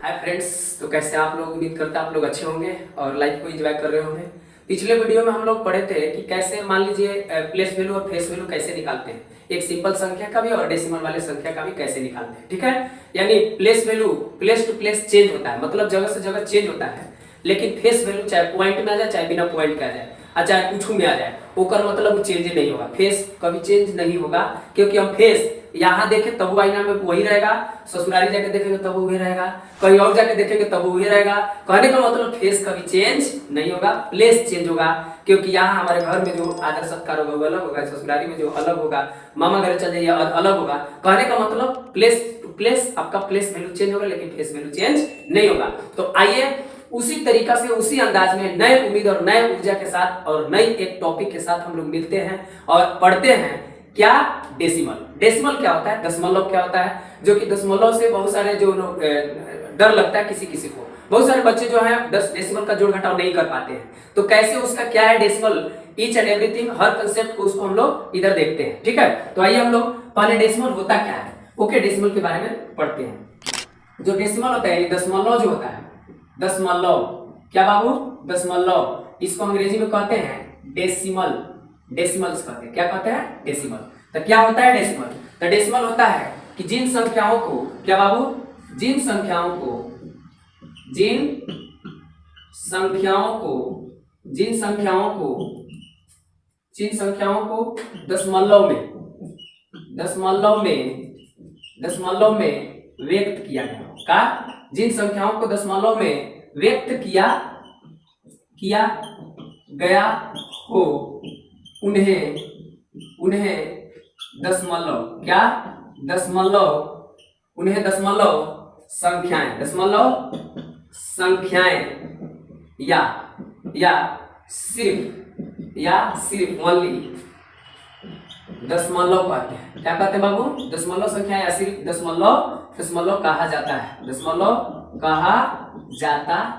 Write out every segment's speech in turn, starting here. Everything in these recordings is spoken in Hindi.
हाय फ्रेंड्स, तो कैसे आप लोग? उम्मीद करते हैं आप लोग अच्छे होंगे और लाइफ को एंजॉय कर रहे होंगे। पिछले वीडियो में हम लोग पढ़े थे कि कैसे मान लीजिए प्लेस वैल्यू और फेस वैल्यू कैसे निकालते हैं, एक सिंपल संख्या का भी और डेसिमल वाले संख्या का भी कैसे निकालते हैं। ठीक है, यानी place value place to place change होता है, मतलब जगह से जगह चेंज होता है, लेकिन फेस वैल्यू चाहे पॉइंट में आ जाए चाहे बिना पॉइंट के आ जाए और चाहे कुछ में आ जाए, ओकर मतलब चेंज नहीं होगा। फेस कभी चेंज नहीं होगा, क्योंकि हम फेस यहाँ देखे तब आईना में वही रहेगा, ससुराली जाके देखेंगे तब वही रहेगा, कहीं और जाके देखेंगे तब वही रहेगा। कहने का मतलब फेस कभी चेंज नहीं होगा, प्लेस चेंज होगा। क्योंकि यहाँ हमारे घर में जो आदर सत्कार होगा वो अलग होगा, ससुराली में जो अलग होगा, मामा घर चल जाइए अलग होगा। कहने का मतलब प्लेस टू प्लेस आपका प्लेस वैल्यू चेंज होगा, लेकिन फेस वैल्यू चेंज नहीं होगा। तो आइए उसी तरीका से उसी अंदाज में नए उम्मीद और नए ऊर्जा के साथ और नई एक टॉपिक के साथ हम लोग मिलते हैं और पढ़ते हैं क्या डेसिमल। डेसिमल क्या होता है, दशमलव क्या होता है, जो कि दशमलव से बहुत सारे जो डर लगता है किसी किसी को, बहुत सारे बच्चे जो है 10 डेसिमल का जोड़ घटाव नहीं कर पाते हैं। तो कैसे उसका क्या है decimal, each and everything, her concept को उसको हम लोग इधर देखते हैं। ठीक है, तो आइए हम लोग पहले डेसिमल होता क्या है, ओके, डेसिमल के बारे में पढ़ते हैं। जो डेसिमल होता है, दशमलव जो होता है, दशमलव क्या बाबू, दशमलव, इसको अंग्रेजी में कहते हैं डेसिमल। डेसिमल्स कहते हैं, क्या कहते हैं, डेसिमल। तो क्या होता है डेसिमल? तो डेसिमल होता है कि जिन संख्याओं को, क्या बाबू, जिन संख्याओं को दशमलव में व्यक्त किया गया का, जिन संख्याओं को दशमलव में व्यक्त किया गया हो उन्हें दशमलव, क्या, उन्हें दशमलव संख्याएं या सिर्फ ओनली दशमलव कहते हैं। क्या कहते हैं बाबू, दशमलव संख्या या सिर्फ दशमलव कहा जाता है, दशमलव कहा जाता है।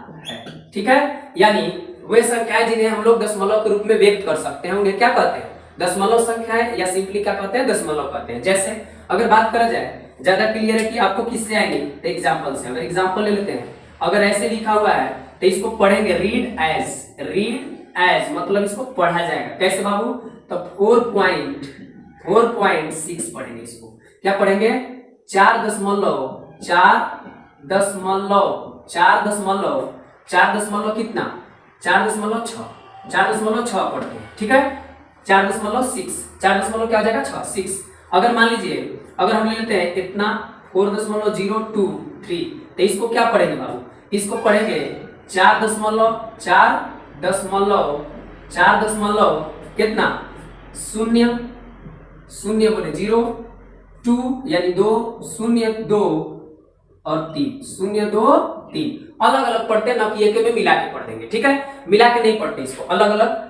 ठीक है, यानी वे संख्याएं जिन्हें हम लोग दशमलव के रूप में व्यक्त कर सकते हैं उन्हें क्या कहते हैं, दशमलव संख्याएं, या सिंपली क्या कहते हैं, दशमलव कहते हैं। जैसे अगर बात करा जाए, ज्यादा क्लियर है कि आपको किससे आएंगे, तो एग्जांपल से। अगर एग्जांपल ले लेते हैं, अगर ऐसे लिखा हुआ है तो इसको पढ़ेंगे रीड एज, मतलब इसको पढ़ा जाएगा कैसे बाबू, तो 4.6 पढ़ेंगे। इसको क्या पढ़ेंगे, 4 कितना, 4.6 पढ़ते हैं। ठीक है, 4.6 क्या हो जाएगा, 6। अगर मान लीजिए, अगर हम ले लेते हैं इतना 4.023, तो इसको क्या पढ़ेंगे बाबू, इसको पढ़ेंगे 4 कितना, 0 बोले 0, 2 यानी 2, 0 2 और 3, 0 2 3 अलग अलग पढ़ते हैं, ना कि एक में मिला के पढ़ देंगे। ठीक है, मिला के नहीं पढ़ते, इसको अलग अलग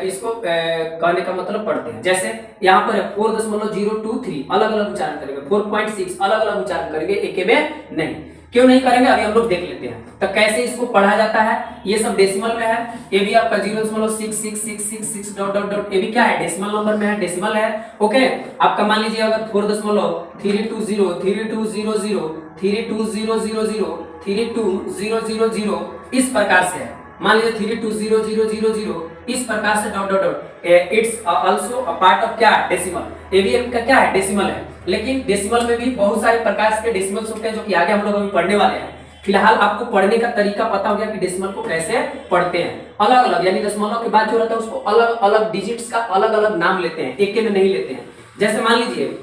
इसको कहने का मतलब पढ़ते हैं। जैसे यहाँ पर 4.023 अलग अलग उच्चारण करेंगे, 4.6 अलग अलग उच्चारण करेंगे, एक में नहीं। क्यों नहीं करेंगे, अभी हम लोग देख लेते हैं। तो कैसे इसको पढ़ा जाता है, ये सब डेसिमल में है, ये भी आपका 0.6666 डॉट डॉट डॉट, ये भी क्या है, डेसिमल नंबर में है, डेसिमल है। ओके, आपका मान लीजिए अगर 4.3200 इस प्रकार से है, मान लीजिए 32000 इस प्रकार से dot dot dot, it's also a part of क्या, डेसिमल। ये भी एक क्या है, डेसिमल है। लेकिन डेसिमल में भी बहुत सारे प्रकार के डेसिमल्स होते हैं, जो कि आगे हम लोग अभी पढ़ने वाले हैं। फिलहाल आपको पढ़ने का तरीका पता हो गया कि डेसिमल को कैसे पढ़ते हैं, अलग अलग, यानी दशमलव के बाद जो रहता है उसको अलग अलग डिजिट्स का अलग अलग नाम लेते हैं, एक में नहीं लेते हैं। जैसे मान लीजिए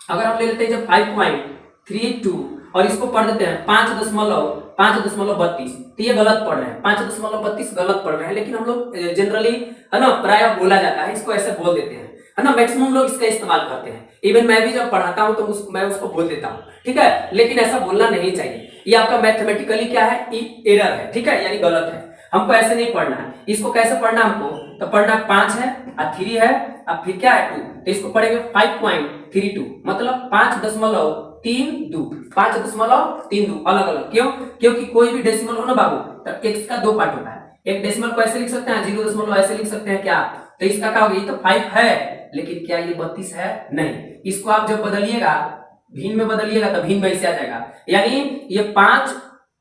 अगर हम ले लेते हैं जब 5.32 और इसको पढ़ देते हैं 5.32, तो ये गलत पढ़ रहे हैं, 5.32 गलत पढ़ रहे हैं। लेकिन हम लोग जनरली है ना, प्राय बोला जाता है, इसको ऐसे बोल देते हैं, है ना, मैक्सिमम लोग इसका इस्तेमाल करते हैं। इवन मैं भी जब पढ़ाता हूं तो मैं उसको बोल देता हूं। ठीक है, लेकिन ऐसा बोलना नहीं चाहिए, ये आपका मैथमेटिकली क्या है, एरर है। ठीक है, यानी गलत है, हमको ऐसे नहीं पढ़ना है। इसको कैसे पढ़ना हमको, तो पढ़ना 5 है और 3 है और फिर क्या है 2, तो इसको पढ़ेंगे 5.32, मतलब 5.32 अलग अलग। क्यों, क्योंकि कोई भी डेसिमल हो ना बाबू, तो x का 2 पार्ट होता है। एक डेसिमल को ऐसे लिख सकते हैं, 0 ऐसे लिख सकते हैं क्या, तो इसका क्या होगा, ये तो 5 है, लेकिन क्या ये 32 है, नहीं। इसको आप जब बदलिएगा, भिन्न में बदलिएगा तो भिन्न में ऐसे आ जाएगा, यानी ये 5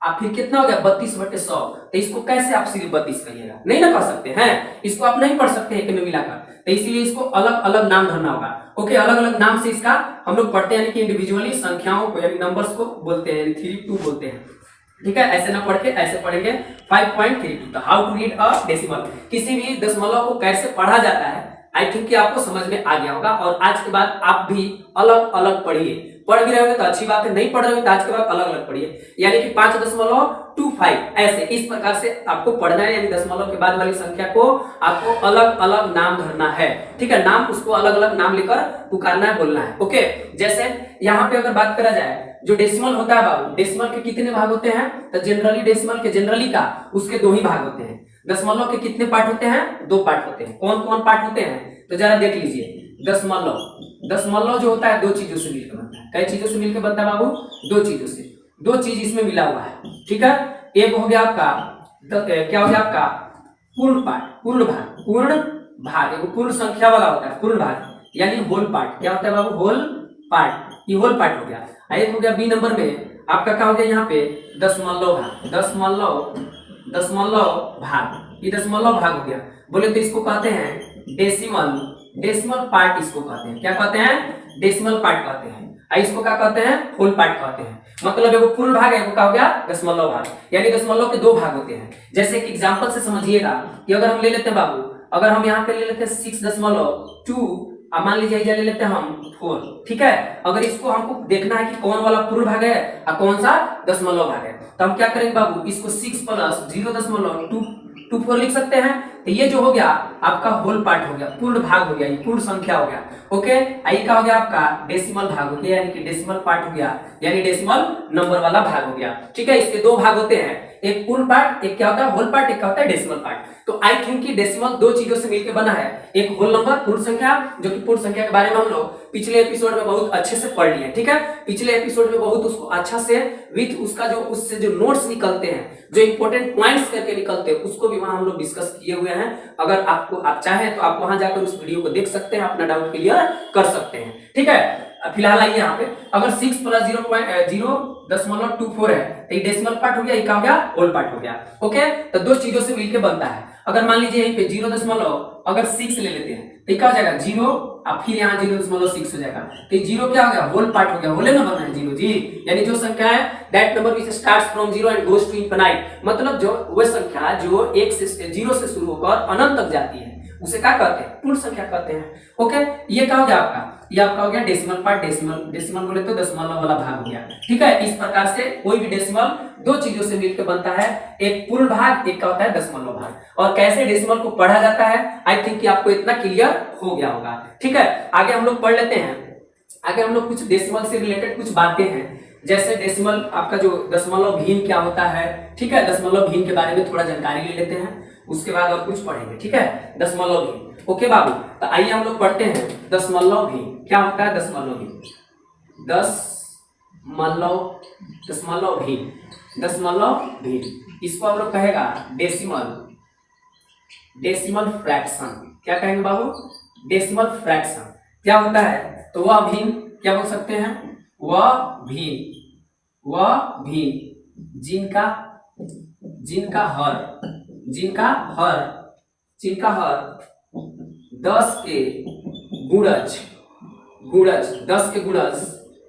आप फिर कितना हो गया 32/100। तो इसको कैसे आप सिर्फ 32 कहिएगा, नहीं ना कह सकते हैं, इसको आप नहीं पढ़ सकते हैं कि में मिलाकर, तो इसीलिए इसको अलग अलग नाम धरना होगा। ओके, अलग अलग नाम से इसका हम लोग पढ़ते हैं, यानी कि इंडिविजुअली संख्याओं को यानी नंबर्स को बोलते हैं, 32 बोलते हैं। ठीक है, ऐसे ना पढ़ के ऐसे पढ़ेंगे 5.32। How to read a decimal, किसी भी दशमलव को कैसे पढ़ा जाता है, आई थिंक कि आपको समझ में आ गया होगा। और आज के बाद आप भी अलग अलग पढ़िए, पढ़ भी रहे होंगे तो अच्छी बात है, नहीं पढ़ रहे हो तो आज के बाद अलग अलग पढ़िए, यानी कि 5.25 ऐसे इस प्रकार से आपको पढ़ना है, यानी दशमलव के बाद वाली संख्या को आपको अलग अलग नाम धरना है। ठीक है, नाम उसको अलग अलग नाम लेकर पुकारना है, बोलना है। ओके, जैसे यहाँ पे अगर बात करा जाए, जो डेसिमल होता है बाबू, डेसिमल के कितने भाग होते हैं, तो जनरली डेसिमल के जनरली का उसके 2 ही भाग होते हैं। दशमलव के कितने पार्ट होते हैं, 2 पार्ट होते हैं। कौन कौन पार्ट होते हैं, तो जरा देख लीजिए। दशमलव जो होता है 2 चीजों से मिलकर बनता है। कई चीजों से मिलकर बनता है बाबू, 2 चीजों से, 2 चीज इसमें मिला हुआ है। ठीक है, एक हो गया आपका क्या हो गया आपका पूर्ण पार्ट, पूर्ण भाग, एक पूर्ण संख्या वाला होता है पूर्ण भाग, यानी होल पार्ट। क्या होता है बाबू, होल पार्ट, ये होल पार्ट हो गया। एक हो गया बी नंबर में आपका क्या हो गया यहाँ पे दशमलव भाग, दशमलव भाग, ये दशमलव भाग हो गया। बोले तो इसको कहते हैं डेसिमल पार्ट, इसको कहते हैं, क्या कहते हैं, डेसिमल पार्ट कहते हैं। इसको क्या कहते हैं, होल पार्ट कहते हैं। मतलब एगो पूर्ण भाग है, वो क्या हो गया दशमलव भाग, यानी दशमलव के 2 भाग होते हैं। जैसे एक एग्जांपल से समझिएगा कि अगर हम ले लेते हैं बाबू, अगर हम यहाँ पे ले लेते हैं 6.2, अब मान लीजिए ले लेते हैं हम 4। ठीक है, अगर इसको हमको देखना है कि कौन वाला पूर्ण भाग है और कौन सा दशमलव भाग है, तो हम क्या करेंगे बाबू, इसको 6 + 0.24 लिख सकते हैं। तो ये जो हो गया आपका होल पार्ट हो गया, पूर्ण भाग हो गया, ये पूर्ण संख्या हो गया। ओके, आई का हो गया आपका डेसिमल भाग हो गया, यानी कि डेसिमल पार्ट हो गया, यानी डेसिमल नंबर वाला भाग हो गया। ठीक है, इसके 2 भाग होते हैं, एक पूर्ण पार्ट, एक क्या होता है होल पार्ट, एक क्या होता है डेसिमल पार्ट। तो आई थिंक कि डेसिमल 2 चीजों से मिलकर बना है, एक होल नंबर पूर्ण संख्या, जो कि पूर्ण संख्या के बारे में हम लोग पिछले एपिसोड में बहुत अच्छे से पढ़ लिए। ठीक है, पिछले एपिसोड में बहुत उसको अच्छा से विथ उसका जो उससे जो नोट्स निकलते हैं, जो इंपॉर्टेंट पॉइंट्स करके निकलते हैं, उसको भी वहां हम लोग डिस्कस किए हुए हैं। अगर आपको आप चाहें तो आप वहां जाकर उस वीडियो को देख सकते हैं, अपना डाउट क्लियर कर सकते हैं। ठीक है, फिलहाल आइए यहाँ पे, अगर 6 + 0.024 है तो ये डेसिमल पार्ट हो गया, ये क्या हो गया होल पार्ट हो गया। ओके, तो 2 चीजों से मिलकर बनता है। अगर मान लीजिए यहीं पे 0.6 ले लेते हैं तो क्या हो जाएगा 0, अब फिर यहाँ 0.6 हो जाएगा, तो 0 क्या हो गया होल पार्ट हो गया, होले नंबर है 0 जी, यानी जो संख्या है that number which starts from 0 and goes to infinite, मतलब जो वह संख्या जो 0 से शुरू होकर अनंत तक जाती है, उसे क्या कहते हैं, पूर्ण संख्या कहते हैं। ओके, ये क्या हो गया आपका, ये आपका हो गया डेसिमल पार्ट, डेसिमल बोले तो दशमलव वाला भाग हो गया। ठीक है, इस प्रकार से कोई भी डेसिमल 2 चीजों से मिलकर बनता है, एक पूर्ण भाग, एक क्या होता है दशमलव भाग। और कैसे डेसिमल को पढ़ा जाता है, आई थिंक कि आपको इतना क्लियर हो गया होगा। ठीक है, आगे हम लोग पढ़ लेते हैं, आगे हम लोग कुछ डेसिमल से रिलेटेड कुछ बातें हैं, जैसे डेसिमल आपका जो दशमलव भिन्न क्या होता है। ठीक है, दशमलव भिन्न के बारे में थोड़ा जानकारी ले लेते हैं, उसके बाद और कुछ पढ़ेंगे। ठीक है, दशमलव भिन्न। ओके बाबू, तो आइए हम लोग पढ़ते हैं दशमलव भिन्न क्या होता है। दशमलव भिन्न, दशमलव भिन्न, इसको हम लोग कहेगा डेसिमल फ्रैक्शन। क्या कहेंगे बाबू, डेसिमल फ्रैक्शन क्या होता है, तो वह भिन्न क्या बोल सकते हैं, वह भिन्न जिनका हर 10 के गुणज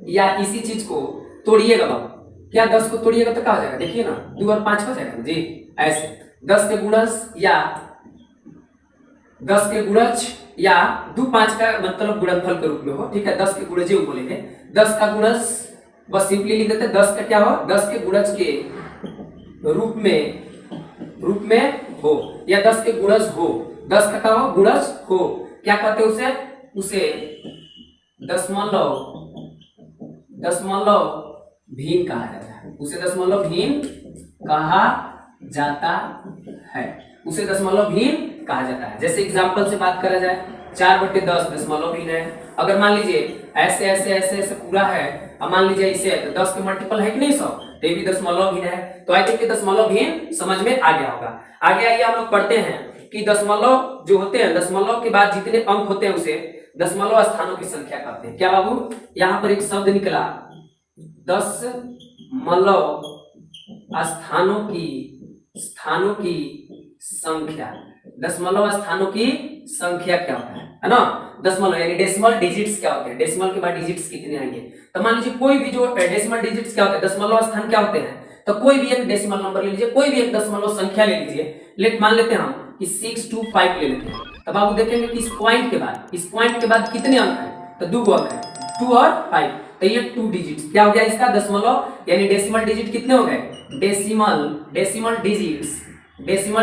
या इसी चीज को तोड़िएगा बाबू, क्या 10 को तोड़िएगा तो क्या हो जाएगा, देखिए ना 2 और 5 हो जाएगा जी, ऐसे 10 के गुणज या 2 5 का मतलब गुणनफल के रूप में हो। ठीक है, 10 के गुणज बोलेंगे, 10 का गुणज बस सिंपली लिख देते हैं, 10 का क्या हो, 10 के गुणज के रूप में हो, या 10 के गुणज हो, 10 का क्या हो गुणज हो, क्या कहते हैं उसे दशमलव भिन्न कहा जाता है, उसे दशमलव भिन्न कहा जाता है। जैसे एग्जांपल से बात करा जाए, 4/10 दशमलव भिन्न है। अगर मान लीजिए ऐसे पूरा है, अब मान लीजिए इसे 10 के मल्टीपल है कि नहीं 100, तो ये भी दशमलव भिन्न है। तो आई थिंक कि दशमलव भिन्न समझ में आ गया होगा। आगे आइए हम लोग पढ़ते हैं कि दशमलव जो होते हैं, दशमलव के बाद जितने अंक होते हैं उसे दशमलव स्थानों की संख्या कहते हैं। क्या बाबू, यहाँ पर एक शब्द निकला दशमलव स्थानों की संख्या, दशमलव स्थानों की संख्या क्या होता है ना, दशमलव यानी डेसिमल डिजिट्स क्या होते हैं, डेसिमल के बाद डिजिट्स कितने आएंगे। तो मान लीजिए कोई भी जो डेसिमल डिजिट्स क्या होते हैं, दशमलव स्थान क्या होते हैं, तो कोई भी एक डेसिमल नंबर ले लीजिए, कोई भी एक दशमलव संख्या ले लीजिए, मान लेते हैं हम कि 625 ले लेते हैं। तब आप देखेंगे कि इस पॉइंट के बाद कितने अंक है, तो 2 अंक है, 2 और 5, तो ये 2 डिजिट्स क्या हो गया इसका, दशमलव यानी डेसिमल डिजिट कितने हो गए, डेसिमल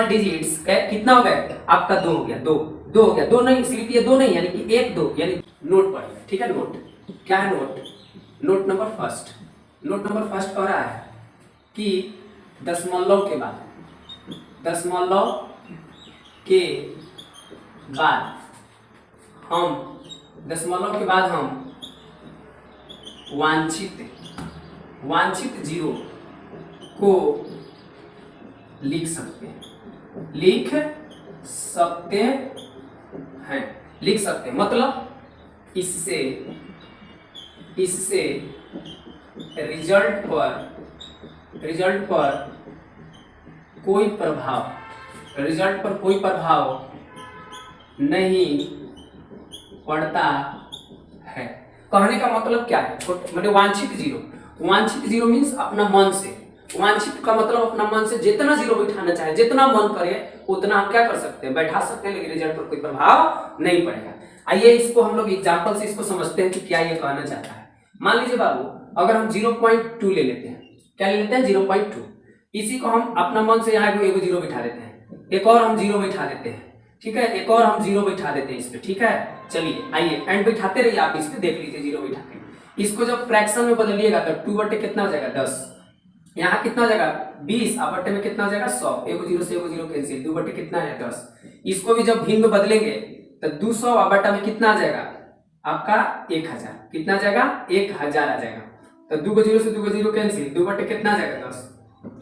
डिजिट्स कितना हो गया आपका, 2 हो गया, 2 हो गया, 2 नहीं सिर्फ ये 2 नहीं यानी कि 1 2 यानी नोट पढ़िए, ठीक है। नोट क्या है, नोट नंबर फर्स्ट कह रहा है कि दशमलव के बाद हम वांछित जीरो को लिख सकते हैं, मतलब इससे रिजल्ट पर कोई प्रभाव नहीं पड़ता है। कहने का मतलब क्या है, मतलब वांछित जीरो मीन्स अपना मन से, वांछित का मतलब अपना मन से जितना जीरो बैठाना चाहे, जितना मन करे उतना आप क्या कर सकते हैं, बैठा सकते हैं, लेकिन रिजल्ट पर कोई प्रभाव नहीं पड़ेगा। आइए इसको हम लोग एग्जांपल से इसको समझते हैं कि क्या ये कहना चाहता है। मान लीजिए बाबू, अगर हम 0.2 ले लेते हैं, क्या ले लेते हैं 0.2, इसी को हम अपना मन से यहाँ एगो जीरो बैठा देते हैं, एक और हम जीरो बैठा देते हैं, ठीक है, एक और हम जीरो बैठा देते हैं इस पे, ठीक है। चलिए आइए एंड बैठाते रहिए, आप इस पे देख लीजिए जीरो बैठा के। इसको जब फ्रैक्शन में बदलिएगा तो 2 बटे कितना हो जाएगा 10, यहाँ कितना हो जाएगा 20, अब बटे में कितना हो जाएगा 100, एगो जीरो से एगो जीरो कैंसिल, 2 बटे कितना है 10। इसको भी जब भिन्न में बदलेंगे तो 200 अब बटा में कितना आ जाएगा आपका 1000, कितना आ जाएगा 1000 आ जाएगा। तो 2 जीरो से 2 जीरो कैंसिल, 2 बटे कितना आ जाएगा 10।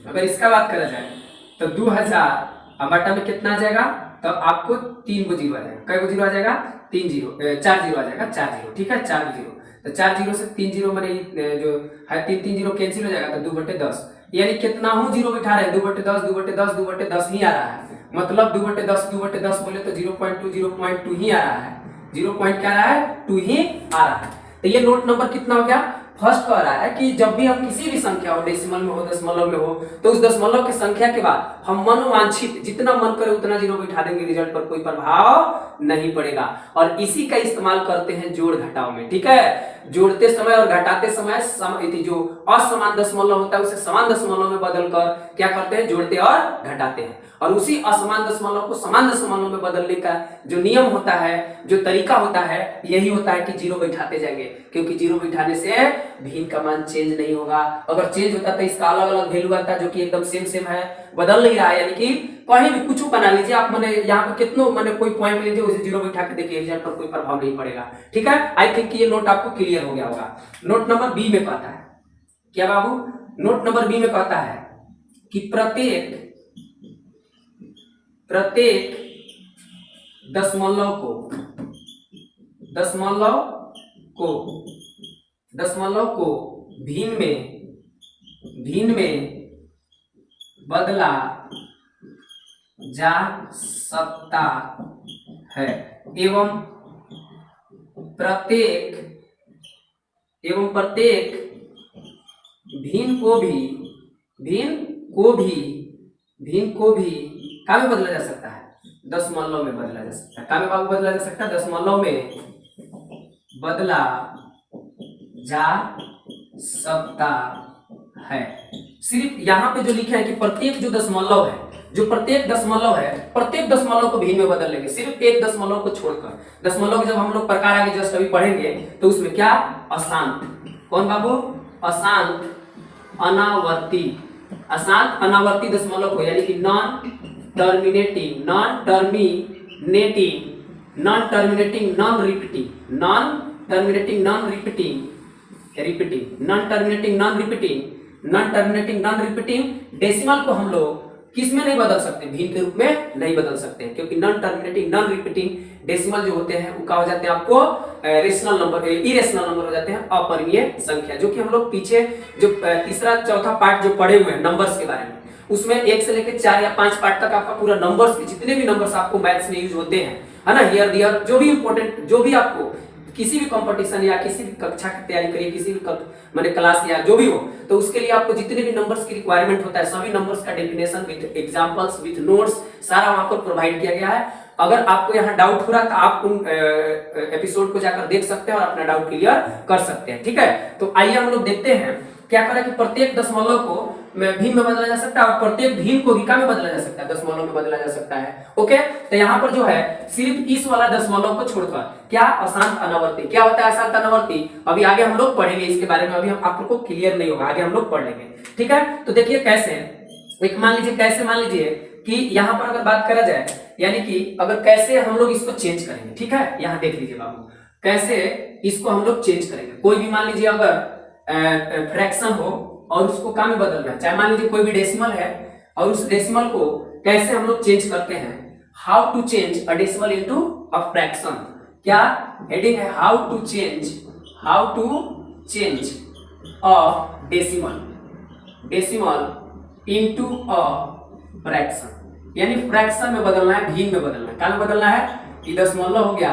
अगर इसका बात करा जाए तो 2000 अब बटा में कितना आ जाएगा, तो आपको 3 जीरो आ जाएगा, कई जीरो आ जाएगा 4 जीरो आ जाएगा, 4 जीरो, ठीक है 4 जीरो। तो 4 जीरो से 3 जीरो मैंने जो है 3 जीरो कैंसिल हो जाएगा, तो 2 बटे 10 यानी कितना हूँ जीरो बिठा रहे हैं, 2 बटे 10 2 बटे 10 2 बटे 10 ही आ रहा है, मतलब 2 बटे 10 बोले तो 0.2 ही आ रहा है, 0 क्या आ रहा है 2 ही आ रहा है। तो ये नोट नंबर कितना हो गया, फर्स्ट कह रहा है कि जब भी हम किसी भी संख्या हो, डेसिमल में हो दशमलव में हो, तो उस दशमलव की संख्या के बाद हम मनोवांछित जितना मन करे उतना जीरो बिठा देंगे, रिजल्ट पर कोई प्रभाव नहीं पड़ेगा। और इसी का इस्तेमाल करते हैं जोड़ घटाव में, ठीक है। जोड़ते समय और घटाते समय जो असमान दशमलव होता है उसे समान दशमलव में बदलकर क्या करते हैं, जोड़ते और घटाते हैं। और उसी असमान दशमलव को समान दशमलव में बदलने का जो नियम होता है, जो तरीका होता है, यही होता है कि जीरो बैठाते जाएंगे, क्योंकि जीरो बैठाने से भिन्न का मान चेंज नहीं होगा। अगर चेंज होता तो इसका अलग अलग वैल्यू आता जो कि एकदम सेम है, बदल नहीं रहा है, यानी कि कहीं भी कुछ बना लीजिए आप, मैंने यहाँ पे कितनों मैंने कोई पॉइंट लीजिए उसे जीरो बैठा के देखिए, रिजल्ट पर कोई प्रभाव नहीं पड़ेगा, ठीक है। आई थिंक ये नोट आपको क्लियर हो गया होगा। नोट नंबर बी में कहता है क्या बाबू, नोट नंबर बी में कहता है कि प्रत्येक दशमलव को भिन्न में बदला जा सकता है एवं प्रत्येक भिन्न को भी क्या में बदला जा सकता है, दशमलव में बदला जा सकता है। क्या में बाबू बदला जा सकता है, दशमलव में बदला जा सकता है। सिर्फ यहाँ पे जो लिखा है कि प्रत्येक दशमलव है, प्रत्येक दशमलव को भिन्न में बदल लेंगे, सिर्फ एक दशमलव को छोड़कर। दशमलव के जब हम लोग प्रकार आगे जस्ट अभी पढ़ेंगे तो उसमें क्या, अशांत, कौन बाबू, अशांत अनावर्ती दशमलव को, यानी कि non terminating non repeating decimal को हम लोग किस में नहीं बदल सकते, भिन्न के रूप में नहीं बदल सकते हैं, क्योंकि non terminating non repeating decimal जो होते हैं वो क्या हो जाते हैं आपको रेशनल नंबर, इरेशनल नंबर हो जाते हैं, अपरिमेय संख्या, जो कि हम लोग पीछे जो तीसरा चौथा पार्ट जो पढ़े हुए हैं नंबर्स के बारे में, उसमें 1 से लेकर 4 या 5 पार्ट तक आपका पूरा नंबर्स के जितने भी नंबर्स आपको मैथ्स में यूज होते हैं, है ना, हियर दियर, जो भी इंपॉर्टेंट, जो भी आपको किसी भी कंपटीशन या किसी भी कक्षा की तैयारी करिए, किसी भी माने क्लास या जो भी हो, तो उसके लिए आपको जितने भी नंबर्स की रिक्वायरमेंट होता है, सभी नंबर्स का definition with examples with notes सारा वहां पर प्रोवाइड किया गया है। अगर आपको यहाँ डाउट हो रहा है तो आप उन एपिसोड को जाकर देख सकते हैं और अपना डाउट क्लियर कर सकते हैं, ठीक है। तो आइए हम लोग देखते हैं क्या करें कि प्रत्येक दशमलव को भिन्न में बदला जा सकता है और प्रत्येक भिन्न को विका में बदला जा सकता है, दशमलव में बदला जा सकता है। ओके, तो यहाँ पर जो है सिर्फ इस वाला दशमलव को छोड़कर क्या अशांत अनावर्ती, क्या होता है अशांत अनावर्ती, अभी आगे हम लोग पढ़ेंगे इसके बारे में, अभी हम आप लोग को क्लियर नहीं होगा, आगे हम लोग पढ़ लेंगे, ठीक है। तो देखिए कैसे, एक मान लीजिए कैसे, मान लीजिए कि यहाँ पर अगर बात करा जाए, यानी कि अगर कैसे हम लोग इसको चेंज करेंगे, ठीक है, यहाँ देख लीजिए बाबू, कैसे इसको हम लोग चेंज करेंगे। कोई भी मान लीजिए अगर फ्रैक्शन हो और उसको क्या में बदलना है, चाहे मान लीजिए कोई भी डेसिमल है और उस डेसिमल को कैसे हम लोग चेंज करते हैं, how to change a decimal into a fraction, क्या हेडिंग है, how to change a decimal into a fraction, यानी फ्रैक्शन में बदलना है, भिन्न में बदलना है, क्या में बदलना है, ये दशमलव हो गया,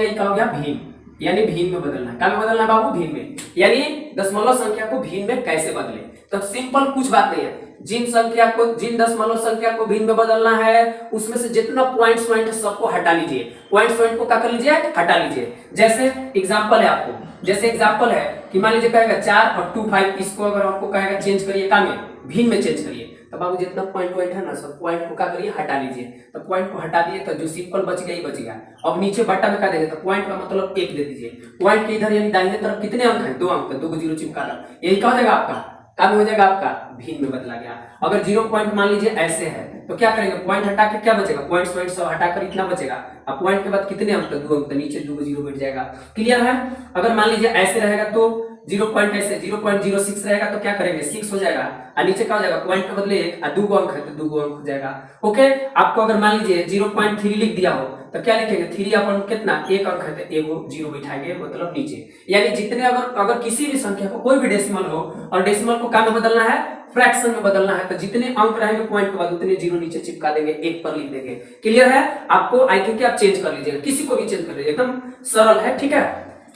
ये क्या हो गया, भिन्न, यानी भिन्न में बदलना है, क्या में बदलना है बाबू, भिन्न में, यानी दशमलव संख्या को भिन्न में कैसे बदले, तो सिंपल कुछ बात नहीं है, जिन दशमलव संख्या को भिन्न में बदलना है उसमें से जितना पॉइंट्स सबको हटा लीजिए, पॉइंट्स को क्या कर लीजिए, हटा लीजिए। जैसे एग्जांपल है आपको, जैसे एग्जांपल है कि मान लीजिए कहेगा 4 और 2 5, इसको अगर आपको कहेगा चेंज करिए, क्या में, भिन्न में चेंज करिए, तो बाबू जितना पॉइंट है ना, सब पॉइंट को क्या करिए, हटा लीजिए, तो पॉइंट को हटा दिए तो जो सिंपल बच गया ही बच गया। अब नीचे बट्टा में क्या देंगे, तो पॉइंट का मतलब 1 दे दीजिए, पॉइंट के इधर यानी दाहिने तरफ कितने अंक है, 2 अंक, 2 को 0 चिपका दो, यही क्या हो जाएगा आपका, काम हो जाएगा आपका, भिन्न में बदला गया। अगर 0 पॉइंट मान लीजिए ऐसे है तो क्या करेंगे, पॉइंट हटा के क्या बचेगा, पॉइंट सब हटाकर इतना बचेगा, अब पॉइंट के बाद कितने अंक, 2 अंक, नीचे 2 को 0 बैठ जाएगा, क्लियर है। अगर मान लीजिए ऐसे रहेगा तो 0 पॉइंट ऐसे 0.06 रहेगा तो क्या करेंगे, 6 हो जाएगा, और नीचे क्या हो जाएगा, पॉइंट के बदले 1 और 2 अंक है तो 2 अंक हो जाएगा। ओके, आपको अगर मान लीजिए 0.3 लिख दिया हो तो क्या लिखेंगे, 3 अपन कितना, 1 अंक है तो 1 0 बिठाएंगे, मतलब नीचे, यानी जितने अगर किसी भी संख्या को कोई भी डेसिमल हो और डेसिमल को क्या में बदलना है, फ्रैक्शन में बदलना है, तो जितने अंक रहेंगे पॉइंट के बाद उतने 0 नीचे चिपका देंगे, 1 पर लिख देंगे, क्लियर है। आपको आई थिंक आप चेंज कर लीजिएगा, किसी को भी चेंज कर लीजिए, एकदम सरल है, ठीक है।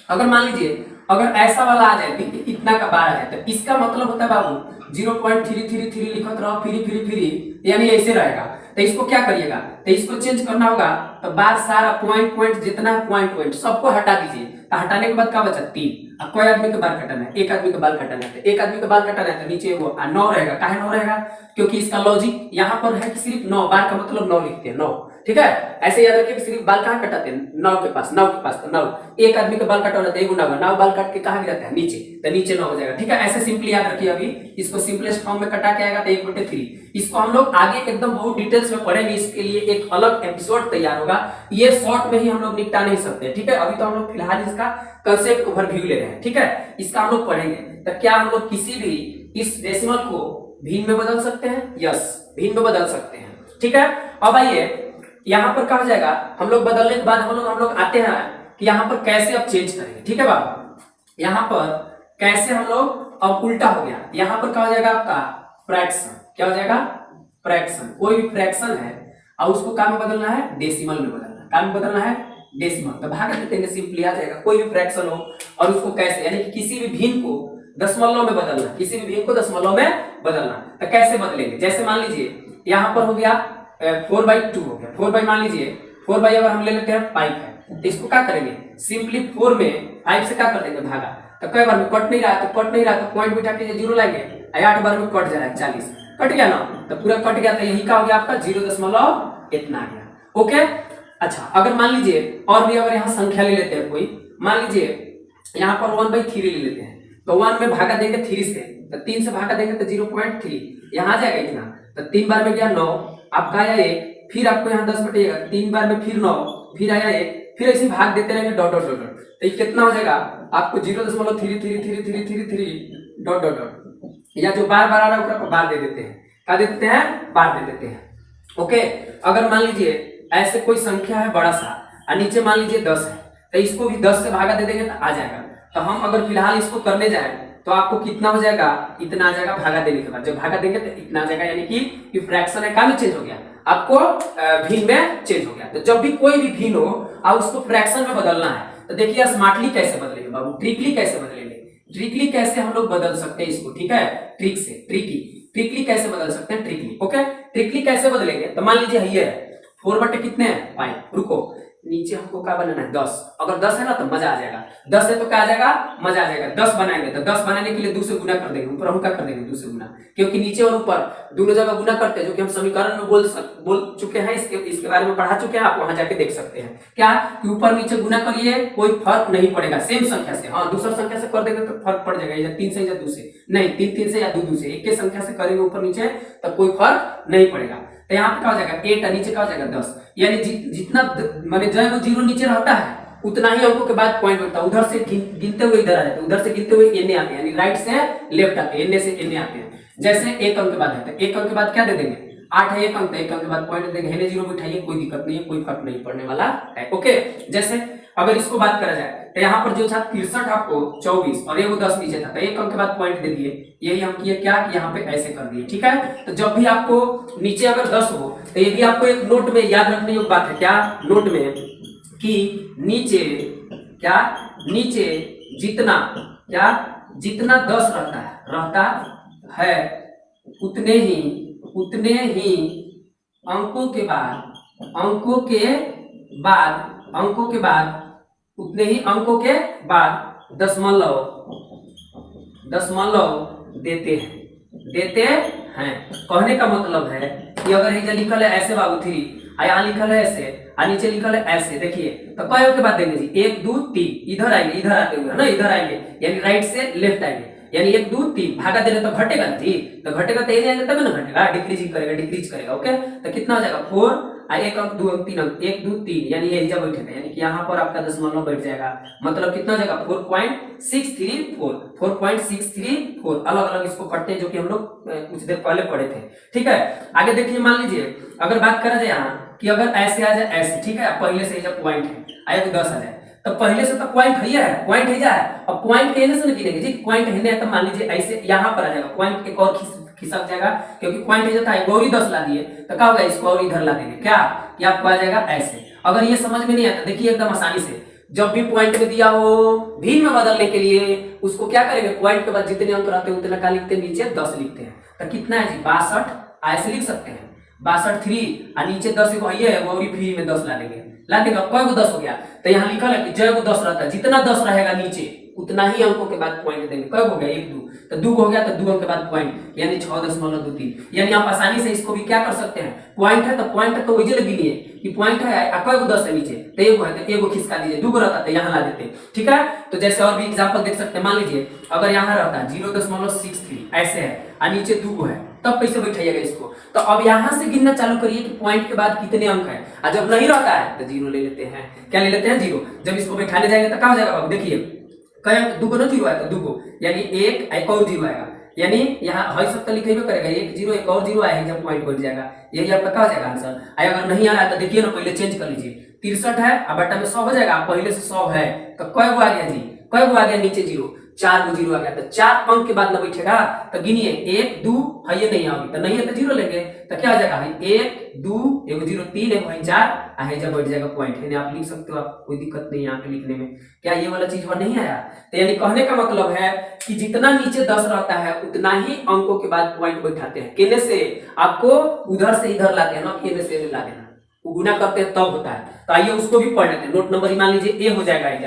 अगर मान लीजिए अगर ऐसा वाला आ जाए, इतना का बार आ जाए, तो इसका मतलब होता है बाबू 0.333 लिखत रहो, फिरी, यानी ऐसे रहेगा, तो इसको क्या करिएगा, तो इसको चेंज करना होगा, तो बार सारा पॉइंट जितना है पॉइंट सबको हटा दीजिए, तो हटाने के बाद क्या बचा, 3, अब कोई आदमी का बाल कटाना है, एक आदमी का बाल कटाना है, तो एक आदमी का बाल कटाना है तो नीचे वो 9 रहेगा, काहे 9 रहेगा, क्योंकि इसका लॉजिक यहाँ पर है कि सिर्फ 9, बार का मतलब 9 लिखते हैं, 9, ठीक है। ऐसे याद रखिए कि सिर्फ बाल कहाँ कटाते हैं, 9 के पास तो 9, एक आदमी का बाल कटा रहता है, 9 बाल काट के कहाँ गिराता है, नीचे, तो नीचे 9 हो जाएगा, ठीक है। ऐसे सिंपली याद रखिए, अभी इसको सिंपलेस्ट फॉर्म में कटा के आएगा तो 1/3, इसको हम लोग आगे एकदम बहुत डिटेल्स में पढ़ेंगे, इसके लिए एक अलग एपिसोड तैयार होगा, ये शॉर्ट में ही हम लोग निपटा नहीं सकते, ठीक है। अभी तो हम लोग फिलहाल इसका कंसेप्ट ओवरव्यू ले रहे हैं, ठीक है, इसका हम लोग पढ़ेंगे। तो क्या हम लोग किसी भी इस डेसिमल को भिन्न में बदल सकते हैं, यस, भिन्न में बदल सकते हैं, ठीक है। अब आइए यहाँ पर क्या हो जाएगा, हम लोग बदलने के बाद हम लोग आते हैं कि यहाँ पर कैसे अब चेंज करेंगे, ठीक है बाबू। यहाँ पर कैसे हम लोग, अब उल्टा हो गया, यहाँ पर क्या हो जाएगा आपका फ्रैक्शन, क्या हो जाएगा, फ्रैक्शन, कोई भी फ्रैक्शन है और उसको क्या में बदलना है, डेसिमल में बदलना है, क्या में बदलना है, डेसिमल, तो भाग देंगे, सिंपली आ जाएगा। कोई भी फ्रैक्शन हो और उसको कैसे, यानी कि किसी भी भिन्न को दशमलव में बदलना, किसी भी भिन्न को दशमलव में बदलना, तो कैसे बदलेंगे, जैसे मान लीजिए यहाँ पर हो गया 4/2 हो गया, 4 मान लीजिए 4 अगर हम ले लेते हैं 5 है, तो इसको क्या करेंगे, सिंपली 4 में 5 से क्या कर देंगे, भागा, तो कई बार में कट नहीं रहा तो पॉइंट बिठा के 0 लाएंगे, 8 बार में कट जा रहा है 40, कट गया ना, तो पूरा कट गया, तो यही क्या हो गया आपका 0 इतना आ गया। ओके, अच्छा अगर मान लीजिए और भी अगर यहाँ संख्या ले लेते हैं कोई, मान लीजिए यहाँ पर 1/3 ले लेते हैं, तो 1 में भागा देंगे 3 से, तो 3 से भागा देंगे तो 0.3, यहाँ आ जाएगा इतना, तो 3 बार में गया 9, आपका आया 1, फिर आपको यहाँ 10 बटेगा, 3 बार में फिर 9, फिर आया 1, फिर ऐसे भाग देते रहेंगे डॉट, तो ये कितना हो जाएगा आपको 0.3333 डॉट, या जो बार आ रहा है उसको बार दे देते हैं, क्या दे देते हैं, बार दे देते हैं। ओके, अगर मान लीजिए ऐसे कोई संख्या है बड़ा सा और नीचे मान लीजिए 10 है, तो इसको भी 10 से भागा दे देंगे तो आ जाएगा। तो हम अगर फिलहाल इसको करने जाए तो आपको कितना हो जाएगा, इतना आ जाएगा भागा देने के बाद। जब भागा देंगे तो इतना आ जाएगा, यानी कि फ्रैक्शन है, काम चेंज हो गया, आपको भिन्न में चेंज हो गया। तो जब भी कोई भी भिन्न हो और उसको फ्रैक्शन में बदलना है तो देखिए स्मार्टली कैसे बदलेंगे बाबू, ट्रिकली कैसे बदलेंगे। ट्रिकली कैसे हम लोग बदल सकते हैं इसको, ठीक है, ट्रिक से, ट्रिकली कैसे बदल सकते हैं, ट्रिकली। ओके, ट्रिकली कैसे बदलेंगे, तो मान लीजिए ये है 4 बटे कितने हैं 5, रुको नीचे हमको क्या बनाना है 10। अगर 10 है ना तो मजा आ जाएगा, 10 है तो क्या आ जाएगा, मजा आ जाएगा। 10 बनाएंगे तो 10 बनाने के लिए 2 से गुना कर देंगे, ऊपर हम क्या कर देंगे 2 से गुना, क्योंकि नीचे और ऊपर दोनों जगह गुना करते हैं, जो कि हम समीकरण में बोल चुके हैं, इसके बारे में पढ़ा चुके हैं, आप वहां जाके देख सकते हैं। क्या कि ऊपर नीचे गुना करिए कोई फर्क नहीं पड़ेगा, सेम संख्या से। हाँ, दूसरा संख्या से कर देंगे तो फर्क पड़ जाएगा, या 3 से या 2 से नहीं, 3 से या 2 से, एक के संख्या से करेंगे ऊपर नीचे तो कोई फर्क नहीं पड़ेगा। तो यहाँ पे क्या हो जाएगा 8 और नीचे क्या हो जाएगा 10, यानी जितना माने जो जीरो नीचे रहता है उतना ही अंकों के बाद पॉइंट होता है। उधर से गिनते हुए इधर आ जाते हैं, उधर से गिनते हुए एन आते हैं, यानी राइट से लेफ्ट आते हैं, एन से एन आते हैं। जैसे एक अंक के बाद है, एक अंक के बाद क्या दे देंगे 8 है, एक अंक के बाद पॉइंट देंगे, हेने जीरो बिठाइए, कोई दिक्कत नहीं है, कोई फर्क नहीं पड़ने वाला है। ओके, जैसे अगर इसको बात करा जाए तो यहाँ पर जो था 63 आपको 24 और ये वो 10 नीचे था, तो एक अंक के बाद पॉइंट दे दिए, यही हम किए क्या कि यहाँ पे ऐसे कर दिए। ठीक है, तो जब भी आपको नीचे अगर 10 हो तो ये भी आपको एक नोट में याद रखने योग्य बात है, क्या नोट में, कि नीचे क्या, नीचे जितना क्या, जितना 10 रहता है उतने ही अंकों के बाद उतने ही अंकों के बाद दशमलव देते हैं। कहने का मतलब है कि अगर ये लिखल है ऐसे बाबू 3, यहाँ लिखल है ऐसे और नीचे लिखल है ऐसे, देखिए तो कई के बाद देंगे जी 1 2 3, इधर आएंगे, इधर आते हुए है ना, इधर आएंगे, यानी राइट से लेफ्ट आएंगे, यानी 1 2 3 भागा देने तो घटेगा ना जी, तो घटेगा तो ये तब ना घटेगा, डिक्रीज करेगा। ओके, तो कितना हो जाएगा 4 1 अंक 2 अंक 3 अंक 1 2 3, यानी ये जब बैठेगा, यानी कि यहाँ पर आपका दशमलव बैठ जाएगा, मतलब कितना हो जाएगा 4.634 अलग अलग इसको पढ़ते हैं, जो कि हम लोग कुछ देर पहले पढ़े थे। ठीक है, आगे देखिए, मान लीजिए अगर बात करा जाए यहाँ कि अगर ऐसे आ जाए ऐसे, ठीक है, पहले से जब पॉइंट है आया तो 10 आ जाए, तो पहले से तो पॉइंट है, पॉइंट है जाए, अब पॉइंट के से नहीं गिनेंगे जी, पॉइंट है तो मान लीजिए ऐसे यहाँ पर आ जाएगा, पॉइंट एक और खिसक जाएगा, क्योंकि पॉइंट है जाता है, गौरी 10 ला दिए तो क्या होगा, इसको और इधर ला देंगे, क्या कि आपको आ जाएगा ऐसे। अगर ये समझ में नहीं आता, देखिए एकदम आसानी से, जब भी पॉइंट में दिया हो भिन्न में बदलने के लिए उसको क्या करेंगे, पॉइंट के बाद जितने अंक रहते हैं उतना क्या लिखते हैं, नीचे 10 लिखते हैं। तो कितना है जी 62, ऐसे लिख सकते हैं 62 3 और नीचे 10 एगो है, वो भी फ्री में 10 ला देंगे, कई गो 10 हो गया, तो यहाँ लिखा है कि जय को 10 रहता है, जितना 10 रहेगा नीचे उतना ही अंकों के बाद पॉइंट देंगे। कब हो गया 1 2, तो 2 हो गया तो 2 अंक के बाद पॉइंट, यानी 6.23, यानी आप आसानी से इसको भी क्या कर सकते हैं, पॉइंट है तो वही गिनिए कि पॉइंट है, कई गो 10 है नीचे, तो एगो है तो एगो खिसका दीजिए, 2 रहता तो यहाँ ला देते। ठीक है, तो जैसे और भी एग्जांपल देख सकते हैं, मान लीजिए अगर यहाँ रहता 0.63 ऐसे है और नीचे 2 है, तब कैसे बैठाइएगा इसको, तो अब यहाँ से गिनना चालू करिए कि पॉइंट के बाद कितने अंक है, और जब नहीं रहता है तो 0 ले लेते हैं, क्या ले लेते हैं 0। जब इसको बैठाने जाएंगे तो क्या हो जाएगा बाबू, देखिए कई अंक 2 को ना 0 आएगा, 2 को यानी एक और 0 आएगा, यानी यहाँ हर सब लिखे करेगा 1 0 एक और 0 आएगा, जब पॉइंट बैठ जाएगा, यही आपका क्या हो जाएगा आंसर। अगर नहीं आ रहा है तो देखिए ना, पहले चेंज कर लीजिए, 63 है अब बटा में 100 हो जाएगा, पहले से 100 है तो कई गो आ गया जी, कई गो आ गया नीचे 0, 4 गो 0 आ गया, तो 4 अंक के बाद ना बैठेगा, तो गिनिए 1 2 है, ये नहीं आएगी तो नहीं है तो 0 लेंगे, तो क्या हो जाएगा 1 2 एगो 0 3 एगो 4 है, जब बैठ जाएगा पॉइंट है, आप लिख सकते हो, आप कोई दिक्कत नहीं यहाँ पे लिखने में। क्या ये वाला चीज वहां नहीं आया, तो यानी कहने का मतलब है कि जितना नीचे 10 रहता है उतना ही अंकों के बाद पॉइंट बैठाते हैं, केने से आपको उधर से इधर लाते हैं ना, केने से ला देना, गुना करते हैं तब होता है। तो आइए उसको भी पढ़ लेते हैं, नोट नंबर मान लीजिए ए हो जाएगा है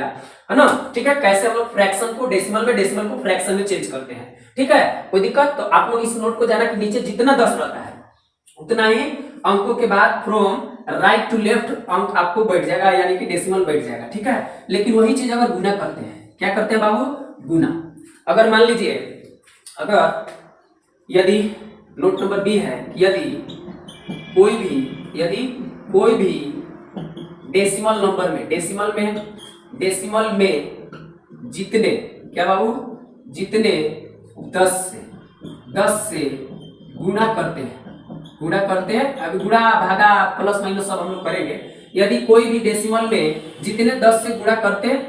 ना। ठीक है, कैसे हम लोग फ्रैक्शन को डेसिमल में, डेसिमल को फ्रैक्शन में चेंज करते हैं। ठीक है, कोई दिक्कत, तो आप लोग इस नोट को जाना कि नीचे जितना 10 रहता है उतना ही अंकों के बाद फ्रॉम राइट टू लेफ्ट अंक आपको बैठ जाएगा, यानी कि डेसिमल बैठ जाएगा। ठीक है, लेकिन वही चीज अगर गुना करते हैं, क्या करते हैं बाबू, गुना। अगर मान लीजिए अगर यदि नोट नंबर बी है, यदि कोई भी डेसिमल नंबर में, डेसिमल में जितने, क्या बाबू, जितने 10 से गुणा करते हैं। अभी गुणा भागा प्लस माइनस सब हम लोग करेंगे। यदि कोई भी डेसिमल में जितने 10 से गुणा करते हैं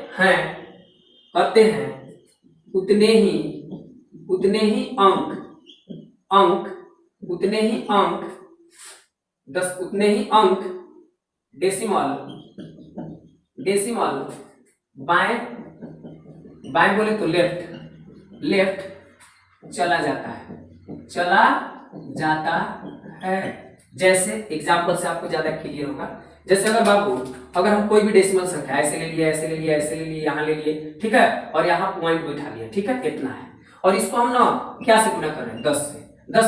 उतने ही अंक 10 उतने ही अंक डेसिमल बाएं बोले तो लेफ्ट चला जाता है। जैसे एग्जांपल से आपको ज्यादा क्लियर होगा। जैसे अगर हम कोई भी डेसिमल संख्या ऐसे ले लिए, यहाँ ले लिए, ठीक है, और यहाँ पॉइंट बैठा लिया, ठीक है, इतना है, और इसको हम ना क्या से गुणा कर रहे हैं? 10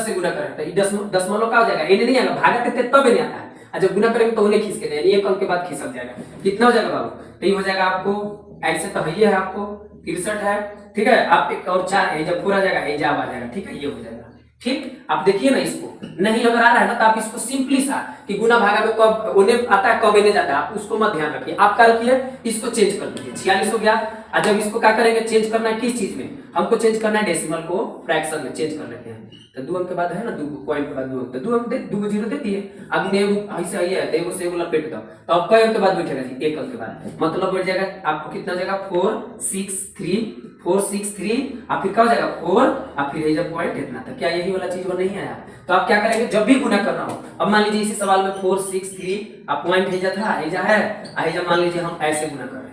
से गुणा कर रहे हैं। दशमलव का हो जाएगा, इन्हें नहीं आएगा, भागा करते तब नहीं आता है। जब गुना करेंगे तो उन्हें खींच के देंगे, एक अंक के बाद खिसक जाएगा। कितना हो जाएगा बाबू? तो ये हो जाएगा आपको ऐसे, तो ये है आपको 63 है, ठीक है। आप एक और 4 जब पूरा जाएगा हिजाब आ जाएगा, ठीक है, ये हो जाएगा। ठीक, आप देखिए ना, इसको नहीं अगर आ रहा है ना तो आप इसको सिंपली सा कि गुना भागा में कब उन्हें आता है कब इन्हें जाता है, आप उसको मत ध्यान रखिए। आप क्या रखिए, इसको चेंज कर दीजिए। 46 हो गया। और जब इसको क्या करेंगे, चेंज करना है किस चीज में? हमको चेंज करना है डेसिमल को फ्रैक्शन में चेंज कर लेते हैं। तो 2 अंक के बाद है ना, 2 पॉइंट के बाद 2 अंक, तो 2 अंक दे, 2 जीरो देती है। अब ने ऐसे आई है, देखो से बोला पेट दो, तो अब कई अंक के बाद बैठेगा जी? 1 अंक के बाद, मतलब बैठ जाएगा आपको कितना जाएगा? 4 6 3 और फिर क्या हो जाएगा? 4 और फिर ये पॉइंट इतना। तो क्या यही वाला चीज वो नहीं आया? तो आप क्या करेंगे, जब भी गुना करना हो, अब मान लीजिए इसी सवाल में 4 6 3 आप पॉइंट है मान लीजिए हम ऐसे गुना कर रहे हैं,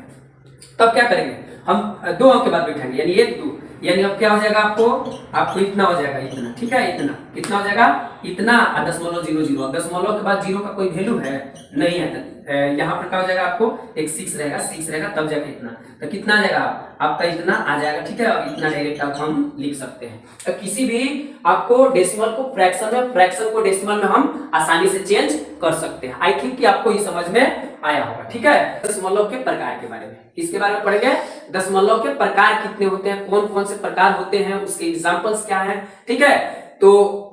तब क्या करेंगे, हम 2 अंक के बाद बैठाएंगे, यानी 1 2, यानी अब क्या हो जाएगा आपको इतना हो जाएगा, इतना, ठीक है, इतना कितना हो जाएगा? इतना। 0.00। दशमलव के बाद जीरो का कोई वैल्यू है नहीं है, यहाँ पर क्या हो जाएगा? आपको एक 6 रहेगा, तब जाके इतना। तो कितना आ जाएगा आपका? इतना आ जाएगा, ठीक है। अब इतना डायरेक्ट आप हम लिख सकते हैं। तो किसी भी आपको डेसिमल को फ्रैक्शन को डेसिमल में हम आसानी से चेंज कर सकते हैं। आई थिंक कि आपको ये समझ में आया होगा, ठीक है। दशमलव के प्रकार के बारे में, किसके बारे में पढ़ेंगे? दशमलव के प्रकार कितने होते हैं, कौन कौन से प्रकार होते हैं, उसके एग्जांपल्स क्या हैं, ठीक है। तो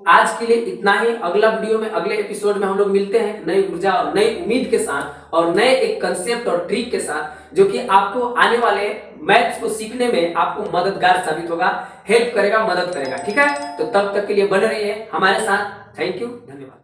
आज के लिए इतना ही। अगला वीडियो में, अगले एपिसोड में हम लोग मिलते हैं नई ऊर्जा और नई उम्मीद के साथ और नए एक कंसेप्ट और ट्रिक के साथ, जो कि आपको आने वाले मैथ्स को सीखने में आपको मददगार साबित होगा, हेल्प करेगा, मदद करेगा, ठीक है। तो तब तक के लिए बने रहिए हमारे साथ। थैंक यू, धन्यवाद।